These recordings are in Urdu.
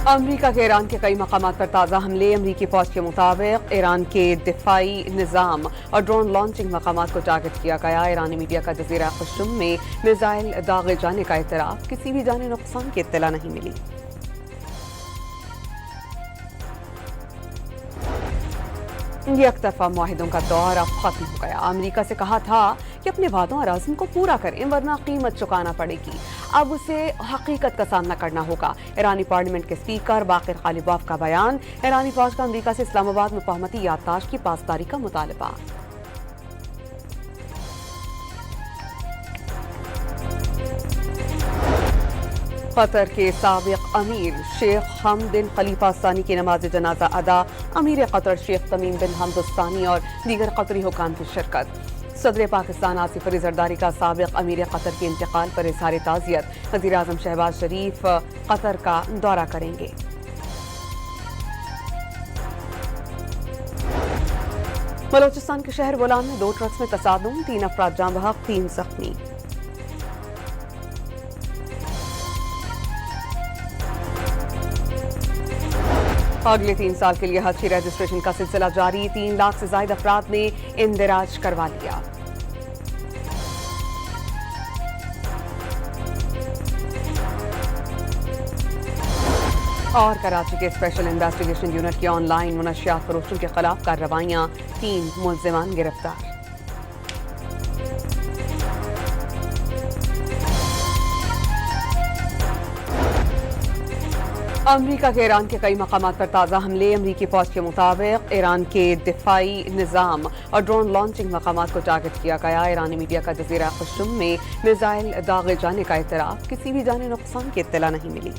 امریکہ کے ایران کے کئی مقامات پر تازہ حملے۔ امریکی فوج کے مطابق ایران کے دفاعی نظام اور ڈرون لانچنگ مقامات کو ٹارگٹ کیا گیا۔ ایرانی میڈیا کا جزیرہ قشم میں میزائل داغے جانے کا اعتراف، کسی بھی جانی نقصان کی اطلاع نہیں ملی۔ یک طرفہ معاہدوں کا دور اب ختم ہو گیا۔ امریکہ سے کہا تھا کہ اپنے وعدوں اور عزم کو پورا کریں ورنہ قیمت چکانا پڑے گی، اب اسے حقیقت کا سامنا کرنا ہوگا۔ ایرانی پارلیمنٹ کے اسپیکر باقر غالباف کا بیان۔ ایرانی فوج کا امریکہ سے اسلام آباد مفاہمتی یادداشت کی پاسداری کا مطالبہ۔ قطر کے سابق امیر شیخ حمد بن خلیفہ ثانی کی نماز جنازہ ادا۔ امیر قطر شیخ تمیم بن حمد الثانی اور دیگر قطری حکام کی شرکت۔ صدر پاکستان آصف علی زرداری کا سابق امیر قطر کے انتقال پر اظہار تعزیت۔ وزیر اعظم شہباز شریف قطر کا دورہ کریں گے۔ بلوچستان کے شہر بولان میں 2 ٹرکس میں تصادم، 3 افراد جاں بحق، 3 زخمی۔ اگلے 3 سال کے لیے حج کی رجسٹریشن کا سلسلہ جاری۔ 3 لاکھ سے زائد افراد نے اندراج کروا لیا۔ اور کراچی کے اسپیشل انویسٹیگیشن یونٹ کی آن لائن منشیات فروشوں کے خلاف کارروائیاں، 3 ملزمان گرفتار۔ امریکہ کے ایران کے کئی مقامات پر تازہ حملے۔ امریکی فوج کے مطابق ایران کے دفاعی نظام اور ڈرون لانچنگ مقامات کو ٹارگٹ کیا گیا۔ ایرانی میڈیا کا جزیرہ قشم میں میزائل داغے جانے کا اعتراف، کسی بھی جانی نقصان کی اطلاع نہیں ملی۔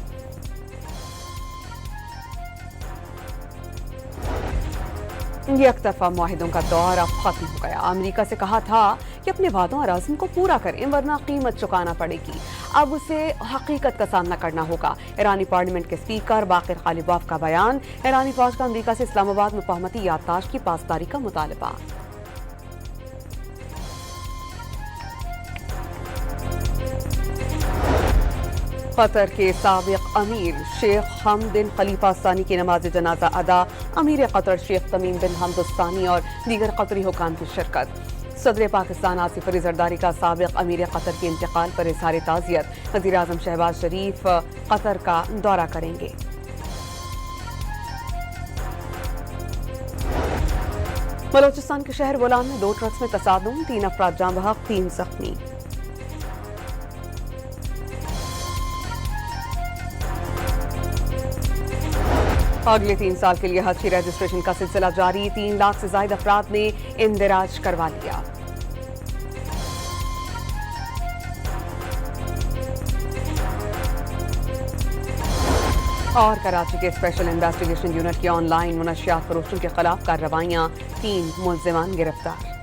یک طرفہ معاہدوں کا دور اب ختم ہو گیا۔ امریکہ سے کہا تھا کہ اپنے وعدوں اور عزم کو پورا کریں ورنہ قیمت چکانا پڑے گی، اب اسے حقیقت کا سامنا کرنا ہوگا۔ ایرانی پارلیمنٹ کے اسپیکر باقر غالباف کا بیان۔ ایرانی فوج کا امریکہ سے اسلام آباد مفاہمتی یادداشت کی پاسداری کا مطالبہ۔ قطر کے سابق امیر شیخ حمد بن خلیفہ ثانی کی نماز جنازہ ادا۔ امیر قطر شیخ تمیم بن حمد الثانی اور دیگر قطری حکام کی شرکت۔ صدر پاکستان آصف علی زرداری کا سابق امیر قطر کے انتقال پر اظہار تعزیت۔ وزیر اعظم شہباز شریف قطر کا دورہ کریں گے۔ بلوچستان کے شہر بولان میں 2 ٹرکس میں تصادم، 3 افراد جاں بحق، 3 زخمی۔ اگلے 3 سال کے لیے حج کی رجسٹریشن کا سلسلہ جاری۔ 3 لاکھ سے زائد افراد نے اندراج کروا لیا۔ اور کراچی کے اسپیشل انویسٹیگیشن یونٹ کی آن لائن منشیات فروشوں کے خلاف کارروائیاں، 3 ملزمان گرفتار۔